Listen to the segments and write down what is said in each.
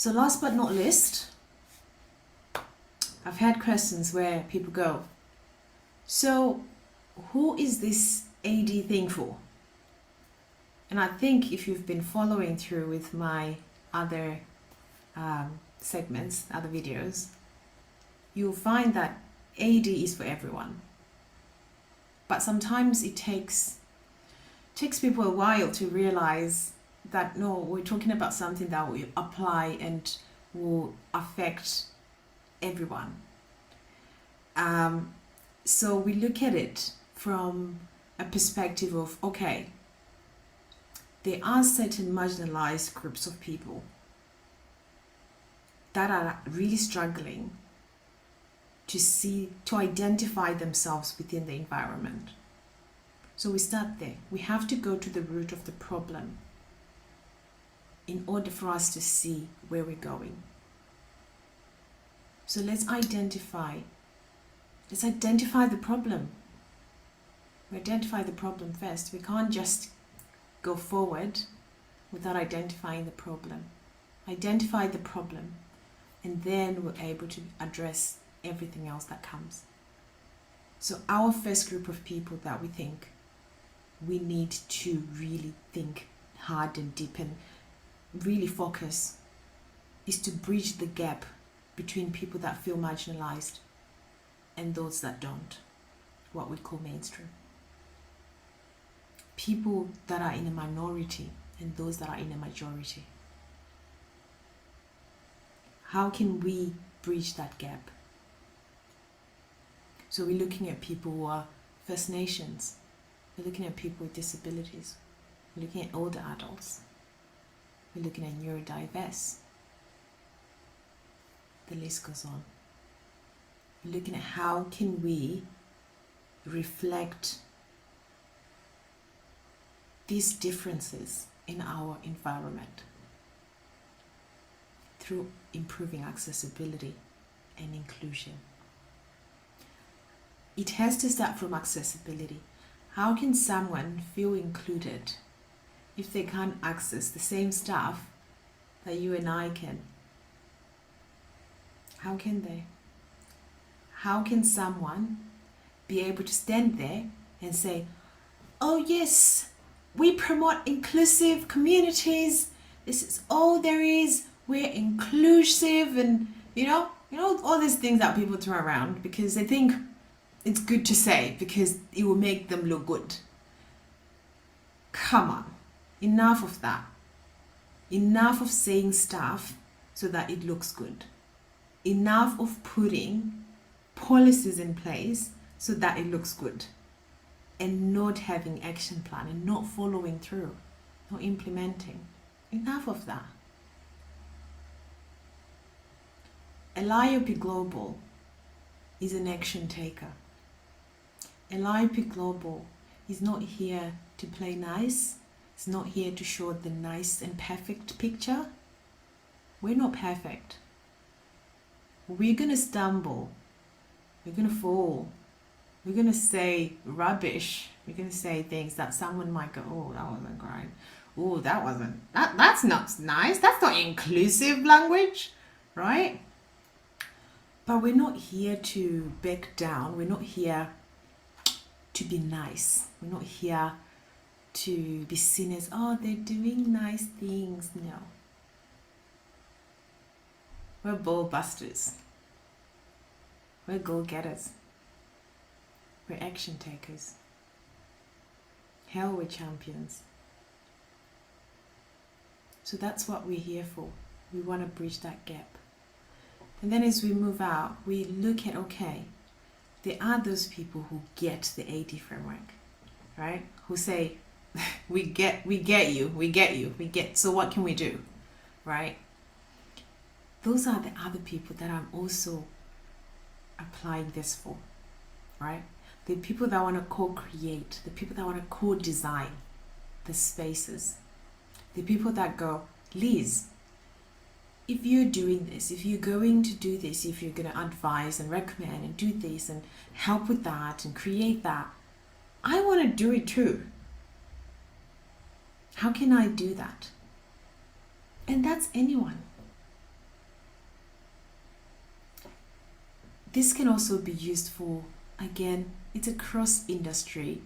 So last but not least, I've had questions where people go, so who is this AIDEE thing for? And I think if you've been following through with my other segments, other videos, you'll find that AIDEE is for everyone. But sometimes it takes people a while to realize that no, we're talking about something that will apply and will affect everyone. So we look at it from a perspective of, okay, there are certain marginalized groups of people that are really struggling to identify themselves within the environment. So we start there. We have to go to the root of the problem in order for us to see where we're going. So let's identify the problem. We identify the problem first. We can't just go forward without identifying the problem. Identify the problem, and then we're able to address everything else that comes. So our first group of people that we think we need to really think hard and deep and really focus is to bridge the gap between people that feel marginalized and those that don't, what we call mainstream. People that are in a minority and those that are in a majority. How can we bridge that gap? So we're looking at people who are First Nations. We're looking at people with disabilities. We're looking at older adults. We're looking at neurodiverse. The list goes on. We're looking at how can we reflect these differences in our environment through improving accessibility and inclusion. It has to start from accessibility. How can someone feel included if they can't access the same stuff that you and I can? How can they? How can someone be able to stand there and say, oh yes, we promote inclusive communities, this is all there is, we're inclusive, and you know all these things that people throw around because they think it's good to say because it will make them look good. Come on, enough of that. Enough of saying stuff so that it looks good. Enough of putting policies in place so that it looks good and not having action plan and not following through, not implementing. Enough of that. ELYOPE Global is an action taker. ELYOPE Global is not here to play nice. It's not here to show the nice and perfect picture. We're not perfect. We're going to stumble. We're going to fall. We're going to say rubbish. We're going to say things that someone might go, oh, that wasn't great. Oh, that's not nice. That's not inclusive language, right? But we're not here to back down. We're not here to be nice. We're not here to be seen as, oh, they're doing nice things. No. We're ball busters. We're goal-getters. We're action takers. Hell, we're champions. So that's what we're here for. We want to bridge that gap. And then as we move out, we look at, okay, there are those people who get the AIDEE framework, right? Who say, we get you. So what can we do, right? Those are the other people that I'm also applying this for, right? The people that want to co-create, the people that want to co-design the spaces, the people that go, Liz, if you're doing this, if you're going to do this, if you're going to advise and recommend and do this and help with that and create that, I want to do it too. How can I do that? And that's anyone. this can also be used for, again, it's a cross-industry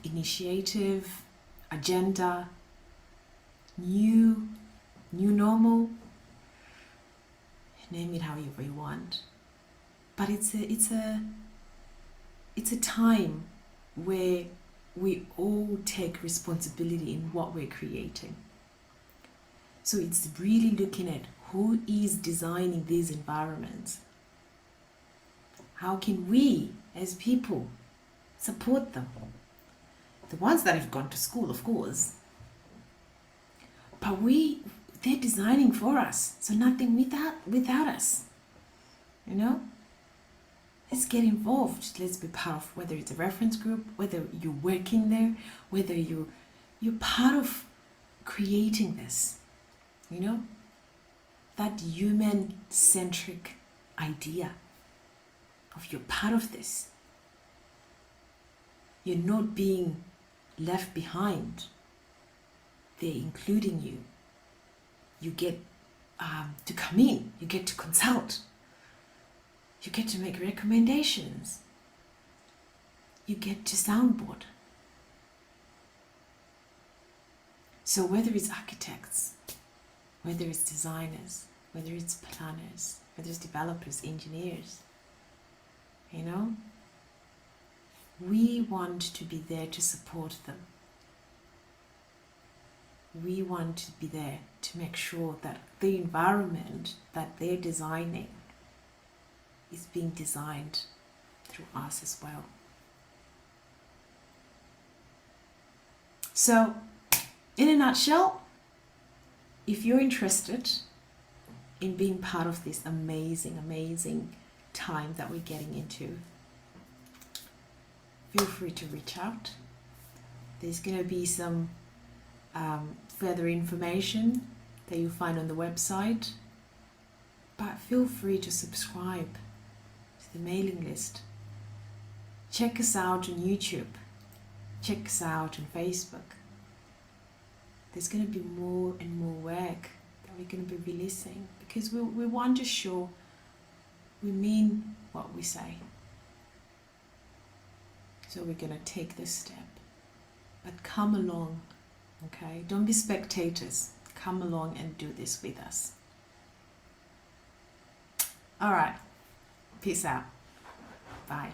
initiative, agenda, new normal, name it however you want. But it's a time where we all take responsibility in what we're creating. So it's really looking at who is designing these environments. How can we, as people, support them? The ones that have gone to school, of course. But they're designing for us, so nothing without us. You know? Let's get involved. Let's be part of, whether it's a reference group, whether you're working there, whether you're part of creating this. You know? That human-centric idea of you're part of this. You're not being left behind. They're including you. You get to come in. You get to consult. You get to make recommendations. You get to soundboard. So whether it's architects, whether it's designers, whether it's planners, whether it's developers, engineers, you know, we want to be there to support them. We want to be there to make sure that the environment that they're designing is being designed through us as well. So, in a nutshell, if you're interested in being part of this amazing time that we're getting into, feel free to reach out. There's going to be some further information that you'll find on the website, but feel free to subscribe to the mailing list. Check us out on YouTube. Check us out on Facebook. There's going to be more and more work that we're going to be releasing, because we want to show we mean what we say. So we're going to take this step. But come along, okay? Don't be spectators. Come along and do this with us. All right. Peace out. Bye.